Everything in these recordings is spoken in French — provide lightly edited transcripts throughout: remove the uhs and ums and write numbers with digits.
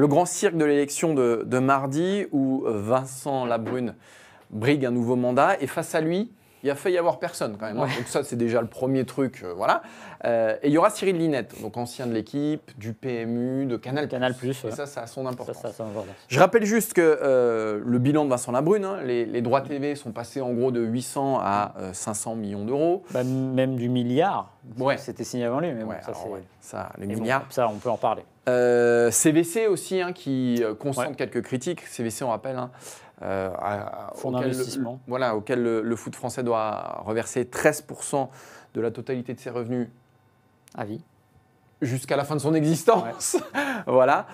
Le grand cirque de l'élection de mardi où Vincent Labrune brigue un nouveau mandat et face à lui, il a failli y avoir personne quand même. Ouais. Donc ça, c'est déjà le premier truc. Voilà. Et il y aura Cyril Linette, donc ancien de l'équipe, du PMU, de Canal+. Et ouais. Ça a son importance. Ça a son importance. Je rappelle juste que le bilan de Vincent Labrune, hein, les droits TV sont passés en gros de 800 à 500 millions d'euros. Bah, même du milliard. Ouais. C'était signé avant lui. Mais bon, ça, les milliards. Bon, ça, on peut en parler. CVC aussi, hein, qui concentre quelques critiques. CVC, on rappelle, hein, fonds d'investissement. Auquel le foot français doit reverser 13% de la totalité de ses revenus à vie. Jusqu'à la fin de son existence. Voilà.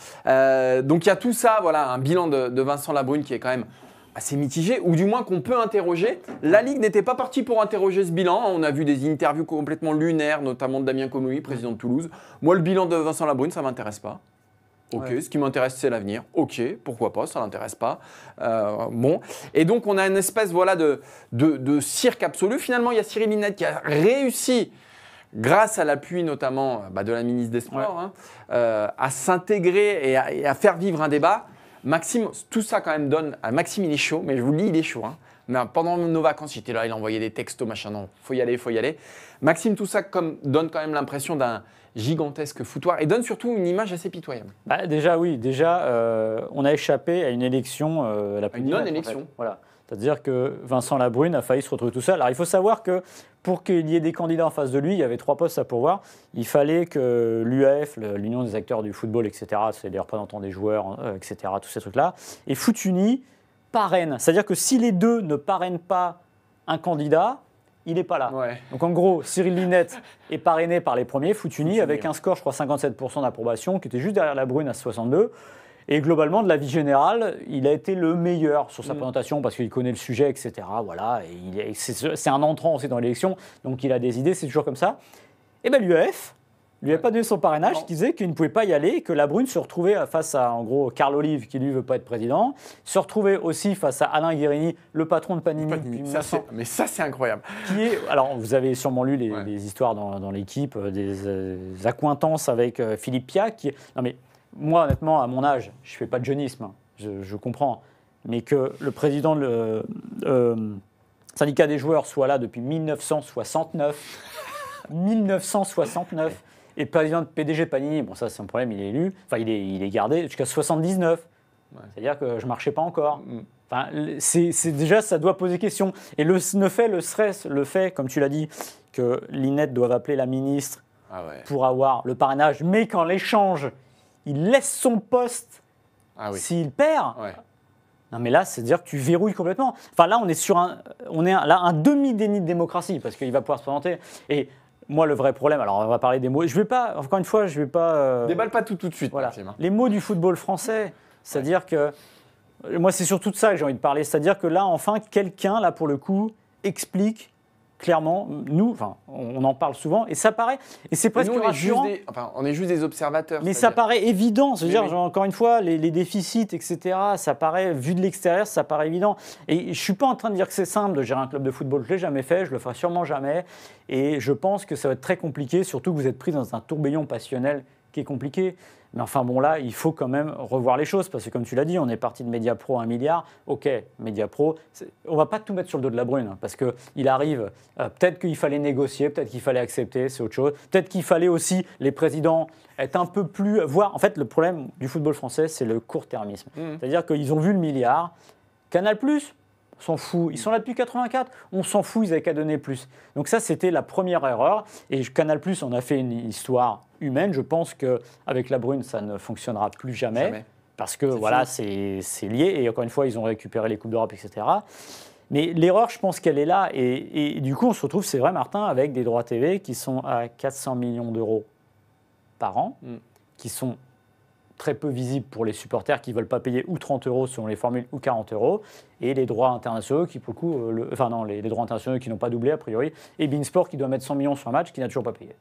Donc il y a tout ça, voilà, un bilan de Vincent Labrune qui est quand même assez mitigé, ou du moins qu'on peut interroger. La Ligue n'était pas partie pour interroger ce bilan. On a vu des interviews complètement lunaires, notamment de Damien Comouy, président de Toulouse. Moi, le bilan de Vincent Labrune, ça ne m'intéresse pas. Ok, ce qui m'intéresse, c'est l'avenir. Ok, pourquoi pas, ça l'intéresse pas. Bon, et donc on a une espèce de cirque absolu. Finalement, il y a Cyril Linette qui a réussi, grâce à l'appui notamment de la ministre des Sports, à s'intégrer et à faire vivre un débat. Maxime, tout ça quand même donne... Maxime, il est chaud, mais je vous le dis, il est chaud. Hein. Mais pendant nos vacances, j'étais là, il envoyait des textos, machin, non, faut y aller, faut y aller. Maxime, tout ça donne quand même l'impression d'un gigantesque foutoir et donne surtout une image assez pitoyable. Bah, déjà, oui. On a échappé à une élection la plus une non-élection. En fait. Voilà. C'est-à-dire que Vincent Labrune a failli se retrouver tout seul. Alors, il faut savoir que pour qu'il y ait des candidats en face de lui, il y avait 3 postes à pourvoir. Il fallait que l'UAF, l'Union des acteurs du football, etc., c'est les représentants des joueurs, etc., tous ces trucs-là, et Foot-Uni parraine. C'est-à-dire que si les deux ne parrainent pas un candidat, il n'est pas là. Ouais. Donc en gros, Cyril Linette est parrainé par les premiers, Foot-Uni, avec un score, je crois, 57% d'approbation, qui était juste derrière Labrune à 62%. Et globalement, de la vie générale, il a été le meilleur sur sa présentation parce qu'il connaît le sujet, etc. Voilà, et c'est un entrant aussi dans l'élection, donc il a des idées, c'est toujours comme ça. Et bien l'UEF lui a pas donné son parrainage, qui disait qu'il ne pouvait pas y aller, que Labrune se retrouvait face à, en gros, Carl Olive, qui lui veut pas être président, se retrouvait aussi face à Alain Guérini, le patron de Panini. Mais ça, c'est incroyable. Alors, vous avez sûrement lu les histoires dans l'équipe, des accointances avec Philippe Piat, non mais, moi, honnêtement, à mon âge, je ne fais pas de jeunisme, hein, je comprends, mais que le président du syndicat des joueurs soit là depuis 1969, 1969, et le président de PDG Panini, bon ça c'est un problème, il est élu, enfin il est gardé jusqu'à 79, c'est-à-dire que je ne marchais pas encore. Enfin, c'est déjà, ça doit poser question. Et le fait, comme tu l'as dit, que Linette doit appeler la ministre pour avoir le parrainage, mais qu'en l'échange, il laisse son poste s'il perd. Non mais là, c'est-à-dire que tu verrouilles complètement. Enfin là, on est sur un demi-déni de démocratie parce qu'il va pouvoir se présenter. Et moi, le vrai problème, alors on va parler des mots. Je vais pas, encore une fois, je vais pas. Déballe pas tout de suite. Voilà. Les mots du football français, c'est-à-dire que moi, c'est surtout de ça que j'ai envie de parler. C'est-à-dire que là, enfin, quelqu'un, là pour le coup, explique. Clairement, nous, on en parle souvent, et ça paraît, et c'est presque rassurant. On est juste des observateurs. Mais ça paraît évident, c'est-à-dire, encore une fois, les déficits, etc., ça paraît, vu de l'extérieur, ça paraît évident. Et je ne suis pas en train de dire que c'est simple de gérer un club de football, je ne l'ai jamais fait, je le ferai sûrement jamais, et je pense que ça va être très compliqué, surtout que vous êtes pris dans un tourbillon passionnel qui est compliqué. Mais enfin bon là, il faut quand même revoir les choses parce que comme tu l'as dit, on est parti de Mediapro à 1 milliard. Ok, Mediapro, on ne va pas tout mettre sur le dos de Labrune hein, parce qu'il arrive, peut-être qu'il fallait négocier, peut-être qu'il fallait accepter, c'est autre chose. Peut-être qu'il fallait aussi, les présidents, être un peu plus... En fait, le problème du football français, c'est le court-termisme. C'est-à-dire qu'ils ont vu le milliard. Canal+, on s'en fout. Ils sont là depuis 84. On s'en fout, ils n'avaient qu'à donner plus. Donc ça, c'était la première erreur. Et Canal+, on a fait une histoire humaine. Je pense qu'avec Labrune, ça ne fonctionnera plus jamais. Parce que voilà, c'est lié. Et encore une fois, ils ont récupéré les Coupes d'Europe, etc. Mais l'erreur, je pense qu'elle est là. Et du coup, on se retrouve, c'est vrai, Martin, avec des droits TV qui sont à 400 millions d'euros par an, qui sont très peu visibles pour les supporters qui ne veulent pas payer ou 30 euros selon les formules ou 40 euros, et les droits internationaux qui, pour le coup, les droits internationaux qui n'ont pas doublé a priori, et Beansport qui doit mettre 100 millions sur un match qui n'a toujours pas payé.